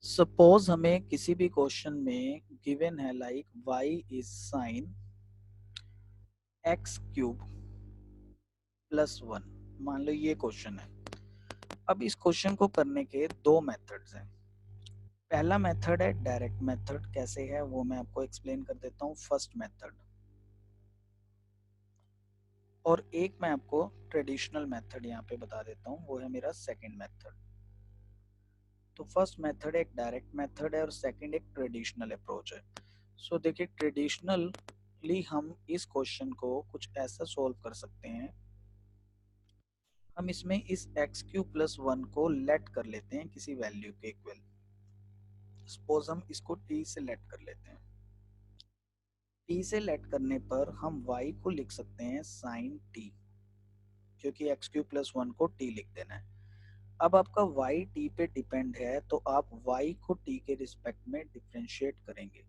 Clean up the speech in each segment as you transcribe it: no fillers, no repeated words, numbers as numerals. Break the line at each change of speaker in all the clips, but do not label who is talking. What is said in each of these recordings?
Suppose हमें किसी भी क्वेश्चन में गिवन है like y is sine x cube plus one. मान लो ये क्वेश्चन है। अब इस क्वेश्चन को करने के दो मेथड्स हैं। पहला मेथड है डायरेक्ट मेथड। कैसे है वो मैं आपको एक्सप्लेन कर देता हूँ, फर्स्ट मेथड। और एक मैं आपको ट्रेडिशनल मेथड यहाँ पे बता देता हूँ, वो है मेरा सेकंड मेथड। तो फर्स्ट मेथड एक डायरेक्ट मेथड है और सेकंड एक ट्रेडिशनल अप्रोच है। सो देखिए, ट्रेडिशनली हम इस क्वेश्चन को कुछ ऐसा सॉल्व कर सकते हैं। हम इसमें इस एक्स क्यूब प्लस वन को लेट कर लेते हैं किसी वैल्यू के इक्वल। सपोज हम इसको टी से लेट कर लेते हैं। टी से लेट करने पर हम y को लिख सकते हैं साइन टी, क्योंकि एक्स क्यूब प्लस वन को टी लिख देना है। अब आपका y t पे डिपेंड है, तो आप y को t के रिस्पेक्ट में डिफ्रेंशिएट करेंगे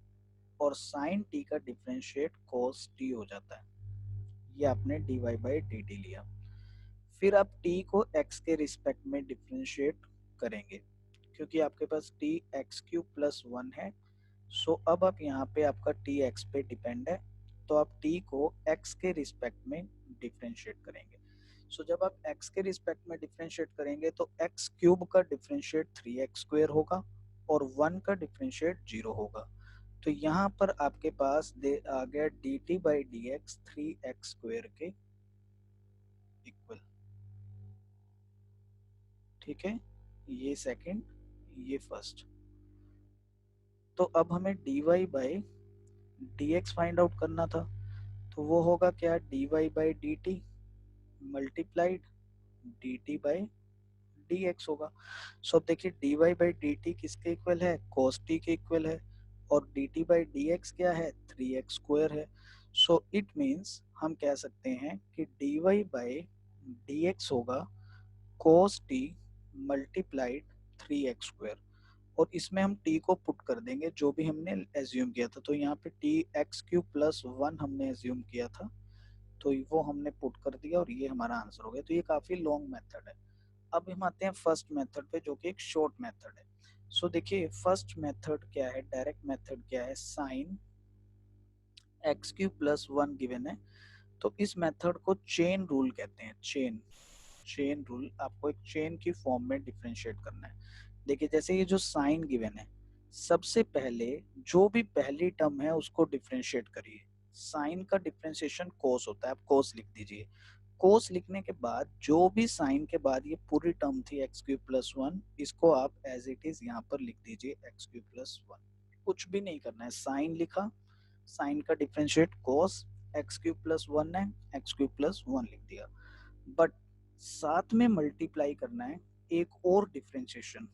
और साइन t का डिफ्रेंशिएट cos t हो जाता है। ये आपने dy बाई डी टी लिया। फिर आप t को x के रिस्पेक्ट में डिफ्रेंशिएट करेंगे, क्योंकि आपके पास t x cube plus one है। सो अब आप यहाँ पे आपका t x पे डिपेंड है, तो आप t को x के रिस्पेक्ट में डिफ्रेंशिएट करेंगे। सो जब आप x के रिस्पेक्ट में डिफ्रेंशिएट करेंगे तो x क्यूब का डिफ्रेंशिएट 3x स्क्वायर होगा और 1 का डिफ्रेंशिएट 0 होगा। तो यहाँ पर आपके पास दे आ गया D T by d x 3x square के इक्वल। ठीक है, ये सेकंड, ये फर्स्ट। तो अब हमें dy by dx find out करना था। तो वो होगा क्या, dy by D T multiplied D T by d x होगा। सो अब देखिए, dy बाई डी टी किसके इक्वल है, cos t के इक्वल है। और D T by d x क्या है, 3x स्क्वायर है। सो इट मीन्स हम कह सकते हैं कि dy बाई डी एक्स होगा cos t multiplied 3x square. और इसमें हम t को पुट कर देंगे जो भी हमने एज्यूम किया था। तो यहाँ पे T x cube plus one हमने एज्यूम किया था, तो वो हमने पुट कर दिया और ये हमारा आंसर हो गया। तो ये काफी लॉन्ग मेथड है। अब हम आते हैं फर्स्ट मेथड पे, जो कि एक शॉर्ट मेथड है। सो देखिए, फर्स्ट मेथड क्या है, डायरेक्ट मेथड क्या है, sine x cube plus one given है। तो इस मेथड को चेन रूल कहते हैं। चेन रूल, आपको एक चेन की फॉर्म में डिफरेंशिएट करना है। देखिए, जैसे ये जो साइन गिवन है, सबसे पहले जो भी पहली टर्म है उसको डिफरेंशिएट करिए। साइन का डिफरेंशिएशन कोस होता है, आप कोस लिख दीजिए। कोस लिखने के बाद जो भी साइन के बाद ये पूरी टर्म थी एक्स क्यूब प्लस वन, इसको आप एज इट इज यहाँ पर लिख दीजिए एक्स क्यूब प्लस वन। कुछ भी नहीं करना है, साइन लिखा, साइन का डिफरेंशिएट कोस, एक्स क्यूब प्लस वन है, एक्स क्यूब प्लस वन लिख दिया। बट साथ में मल्टीप्लाई करना है एक और डिफरेंशिएशन।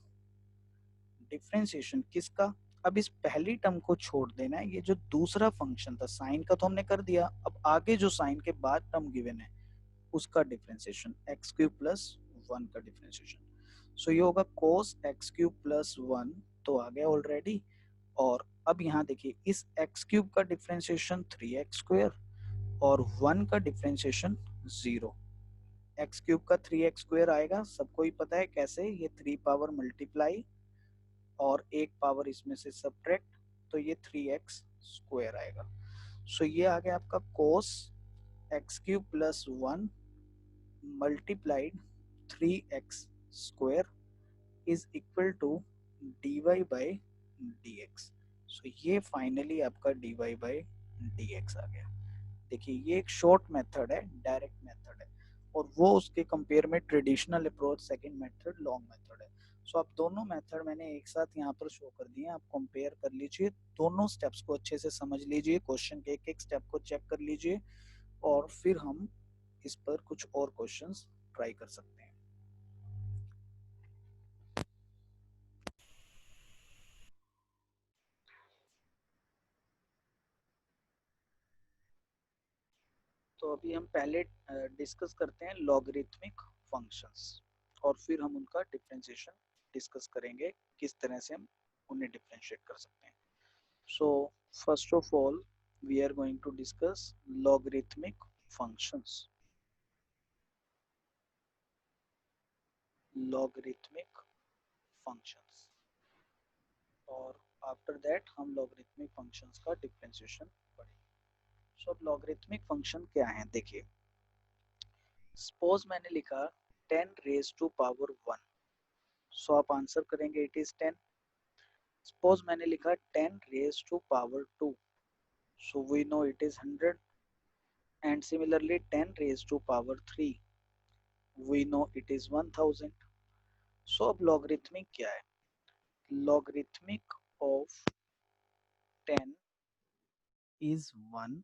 डिफरेंशिएशन किसका, अब इस पहली टर्म को छोड़ देना है। ये जो दूसरा फंक्शन था साइन का तो हमने कर दिया, अब आगे जो साइन के बाद टर्म गिवन है उसका differentiation, x cube plus one का डिफरेंशिएशन। सो ये होगा कोस एक्स क्यूब प्लस वन, तो आ गया ऑलरेडी। और अब यहाँ देखिए, इस एक्स क्यूब का डिफरेंशिएशन 3x स्क्वायर और वन का डिफरेंशिएशन 0। एक्स क्यूब का 3x स्क्वायर आएगा, सबको ही पता है कैसे, ये 3 पावर मल्टीप्लाई और एक पावर इसमें से सब्ट्रैक्ट, तो ये 3x स्क्वायर आएगा। सो ये आ गया आपका cos x cube plus one multiplied 3x square is equal to dy by d x. So ये फाइनली आपका dy बाई डी एक्स आ गया। देखिए, ये एक शॉर्ट मेथड है, डायरेक्ट मेथड है, और वो उसके कंपेयर में traditional approach second method long method है। सो आप दोनों मेथड मैंने एक साथ यहाँ पर शो कर दिए, आप कंपेयर कर लीजिए, दोनों स्टेप्स को अच्छे से समझ लीजिए, क्वेश्चन के एक एक स्टेप को चेक कर लीजिए, और फिर हम इस पर कुछ और क्वेश्चंस ट्राई कर सकते हैं। तो अभी हम पहले डिस्कस करते हैं लॉगरिथमिक फंक्शंस, और फिर हम उनका डिफरेंशिएशन डिस्कस करेंगे, किस तरह से हम उन्हें डिफरेंशिएट कर सकते हैं। So first of all, we are going to discuss logarithmic functions. Logarithmic functions. और आफ्टर दैट हम लॉगरिथमिक फंक्शंस का डिफरेंशिएशन पढ़ेंगे। सो अब लॉगरिथमिक फंक्शन क्या है देखिए, सपोज मैंने लिखा 10 रेज टू पावर 1, सो आप आंसर करेंगे इट इज 10। सपोज मैंने लिखा 10 raise to power 2, so we know it is 100, and similarly 10 raised to power 3, we know it is 1000। so अब logarithmic क्या है, logarithmic of 10 is 1,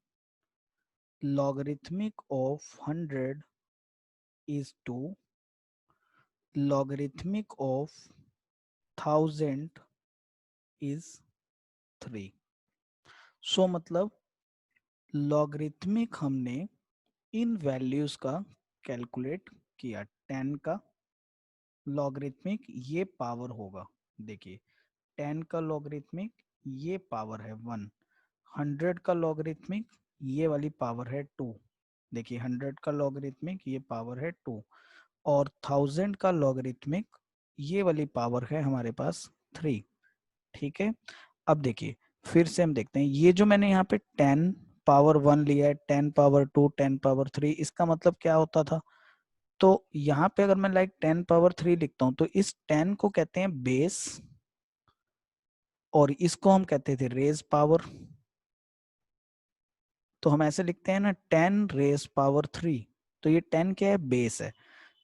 logarithmic of 100 is 2, logarithmic of 1000 is 3। so मतलब logarithmic हमने इन values का calculate किया, 10 का logarithmic ये power होगा, देखिए 10 का लॉगरिथमिक ये पावर है 1, 100 का लॉगरिथमिक ये वाली पावर है 2, देखिए 100 का लॉगरिथमिक ये पावर है 2, और 1000 का लॉगरिथमिक ये वाली पावर है हमारे पास 3। ठीक है, अब देखिए फिर से हम देखते हैं, ये जो मैंने यहाँ पे 10 पावर 1 लिया है, 10 पावर 2, 10 पावर 3, इसका मतलब क्या होता था, तो यहाँ पे अगर मैं लाइक 10 पावर 3 लिखता हूँ तो इस 10 को कहते हैं बेस और इसको हम कहते थे रेज पावर, तो हम ऐसे लिखते हैं ना 10 रेज पावर 3, तो ये 10 क्या है, बेस है।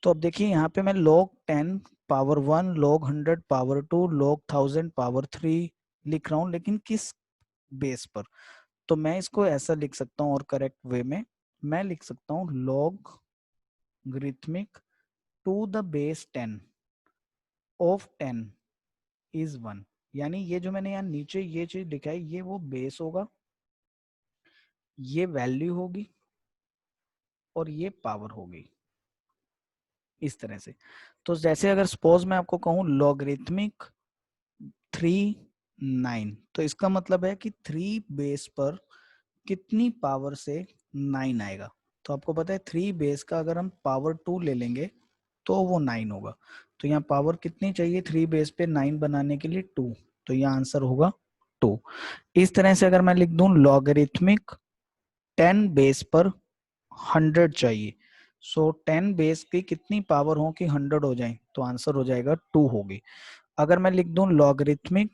तो अब देखिए यहाँ पे मैं log 10 power 1, log 100 power 2, log 1000 power 3 लिख रहा हूँ, लेकिन किस बेस पर, तो मैं इसको ऐसा लिख सकता हूँ और करेक्ट वे में मैं लिख सकता हूँ logarithmic to the base 10 of 10 is 1, यानी ये जो मैंने यहाँ नीचे ये चीज लिखा है ये वो बेस होगा, ये वैल्यू होगी और ये पावर होगी, इस तरह से। तो जैसे अगर सपोज मैं आपको कहूँ लॉगरिथमिक 9, तो इसका मतलब है कि 3 बेस पर कितनी पावर से 9 आएगा, तो आपको पता है 3 बेस का अगर हम पावर 2 ले लेंगे तो वो 9 होगा, तो यहाँ पावर कितनी चाहिए 3 बेस पे 9 बनाने के लिए 2, तो यहाँ आंसर होगा 2। इस तरह से अगर मैं लिख दूं लॉगरिथमिक 10 बेस पर 100 चाहिए, सो 10 बेस की कितनी पावर हो कि 100 हो जाए, तो आंसर हो जाएगा 2 होगी। अगर मैं लिख दूं लॉगरिथमिक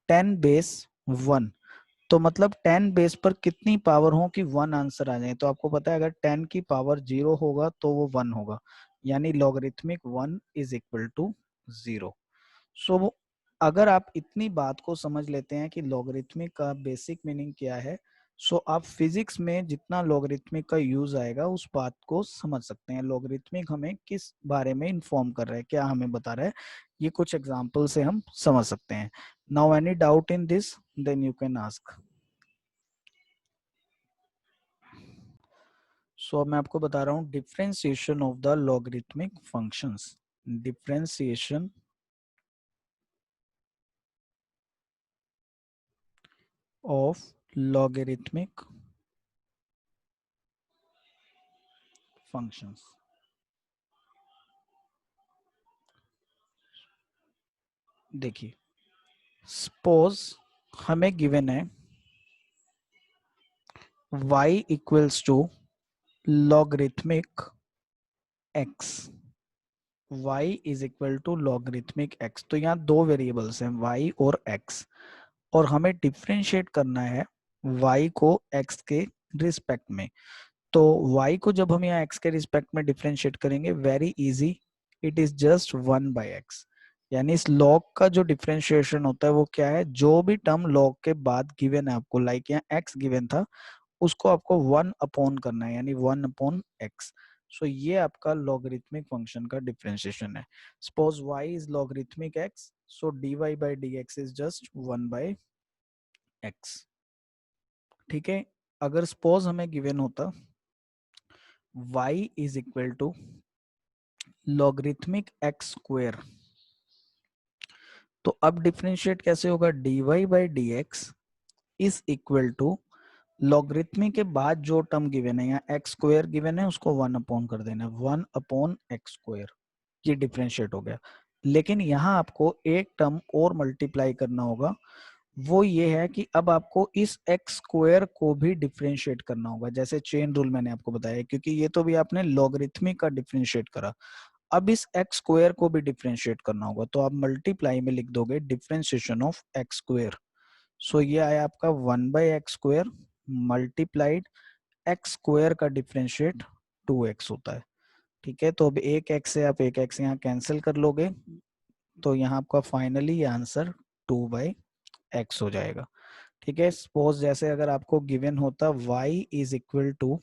10 बेस 1, तो मतलब 10 बेस पर कितनी पावर हो कि 1 आंसर आ जाए, तो आपको पता है अगर 10 की पावर 0 होगा तो वो 1 होगा, यानी लॉगरिथमिक 1 इज इक्वल टू 0। सो अगर आप इतनी बात को समझ लेते हैं कि लॉगरिथमिक का बेसिक मीनिंग क्या है, सो आप फिजिक्स में जितना लॉगरिथमिक का यूज आएगा उस बात को समझ सकते हैं, लॉगरिथमिक हमें किस बारे में इन्फॉर्म कर रहा है, क्या हमें बता रहा है, ये कुछ एग्जांपल से हम समझ सकते हैं। Now any doubt in this then you can ask. So मैं आपको बता रहा हूँ differentiation of the logarithmic functions, differentiation of logarithmic functions. देखिए सपोज हमें गिवन है y equals to logarithmic x, y is equal to logarithmic x, तो यहाँ दो वेरिएबल्स हैं y और x, और हमें डिफरेंशिएट करना है y को x के रिस्पेक्ट में। तो y को जब हम यहाँ x के रिस्पेक्ट में डिफरेंशिएट करेंगे very easy, it is just 1/x, यानी इस log का जो डिफरेंशिएशन होता है वो क्या है, जो भी टर्म log के बाद गिवन है आपको, लाइक यहाँ x गिवन था उसको आपको 1 अपॉन करना है, यानी 1/x। सो ये आपका लॉगरिथमिक फंक्शन का डिफरेंशिएशन है। Suppose y is logarithmic x, so dy by dx is just 1/x। ठीक है, अगर सपोज हमें गिवन होता y is equal to logarithmic x square, तो अब डिफरेंशिएट कैसे होगा, dy by dx is equal to logarithmic के बाद जो टर्म गिवन है, यहाँ एक्स स्क्वायर गिवन है उसको 1 अपॉन कर देना है, 1/x स्क्वायर, ये डिफरेंशिएट हो गया। लेकिन यहाँ आपको एक टर्म और मल्टीप्लाई करना होगा, वो ये है कि अब आपको इस एक्स स्क्वायर को भी डिफरेंशिएट करना होगा, जैसे चेन रूल मैंने आपको बताया, क्योंकि ये तो भी आपने लॉगरिथमिक का डिफरेंशिएट करा। अब इस एक्स स्क्वायर को भी डिफरेंशिएट करना होगा, तो आप मल्टीप्लाई में लिख दोगे डिफरेंशिएशन ऑफ एक्स स्क्वायर। सो ये आया आपका 1/x² मल्टीप्लाइड एक्स स्क्वायर का डिफरेंशिएट 2x होता है। ठीक है, तो अब एक एक्स से आप एक एक्स यहाँ कैंसिल कर लोगे, तो यहाँ आपका फाइनली आंसर 2/x हो जाएगा। ठीक है, सपोज जैसे अगर आपको गिवन होता y is equal to,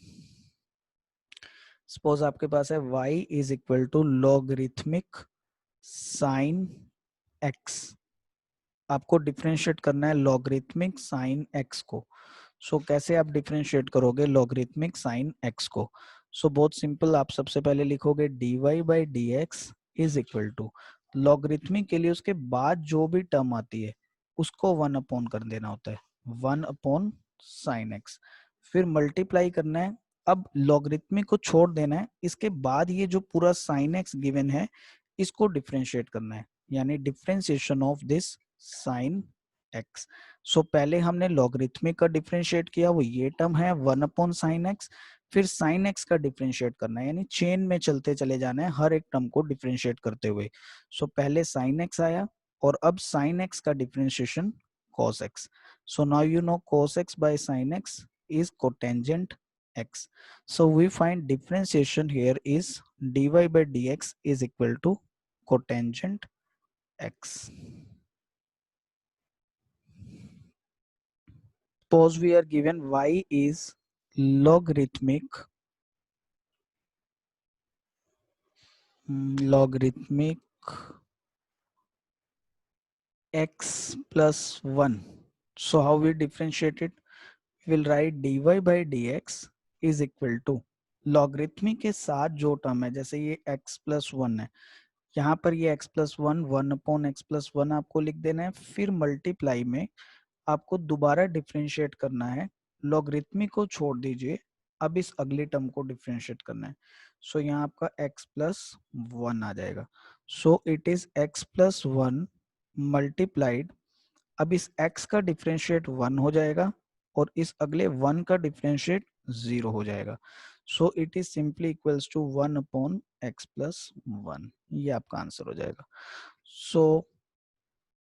suppose आपके पास है y is equal to logarithmic sine x, आपको डिफरेंशिएट करना है लॉगरिथमिक साइन x को। सो कैसे आप डिफरेंशिएट करोगे लॉगरिथमिक साइन x को? सो बहुत सिंपल, आप सबसे पहले लिखोगे dy/dx is equal to, logarithmic के लिए उसके बाद जो भी टर्म आती है उसको 1 कर देना होता है, 1/sin x, फिर मल्टीप्लाई करना है। अब लॉगरिथमिक को छोड़ देना है, इसके बाद ये जो पूरा sin x गिवन है इसको डिफरेंशिएट करना है, यानी differentiation of this sin x। सो पहले हमने लॉगरिथमिक का डिफरेंशिएट किया, वो ये टर्म है 1/sin x, फिर sin x का डिफरेंशिएट करना है, यानी चेन में चलते चले जाना है हर एक टर्म को डिफरेंशिएट करते हुए। सो पहले sin x आया और अब sin x का differentiation cos x। So now you know cos x by sin x is cotangent x. So we find differentiation here is dy/dx is equal to cotangent x. Suppose we are given y is logarithmic x plus 1. So how we differentiate it? We will write dy/dx is equal to logarithmic के साथ जो term है, जैसे ये x plus 1 है, यहाँ पर ये x plus 1 1/x plus 1 आपको लिख देना है, फिर मल्टीप्लाई में आपको दोबारा डिफरेंशिएट करना है, लॉगरिथमिक को छोड़ दीजिए, अब इस अगले टर्म को डिफरेंशिएट करना है। सो यहाँ आपका x प्लस 1 आ जाएगा। So it is x plus 1 multiplied, अब इस x का डिफरेंशिएट 1 हो जाएगा और इस अगले 1 का डिफरेंशिएट 0 हो जाएगा। So it is simply equals to 1/x plus 1, ये आपका आंसर हो जाएगा। सो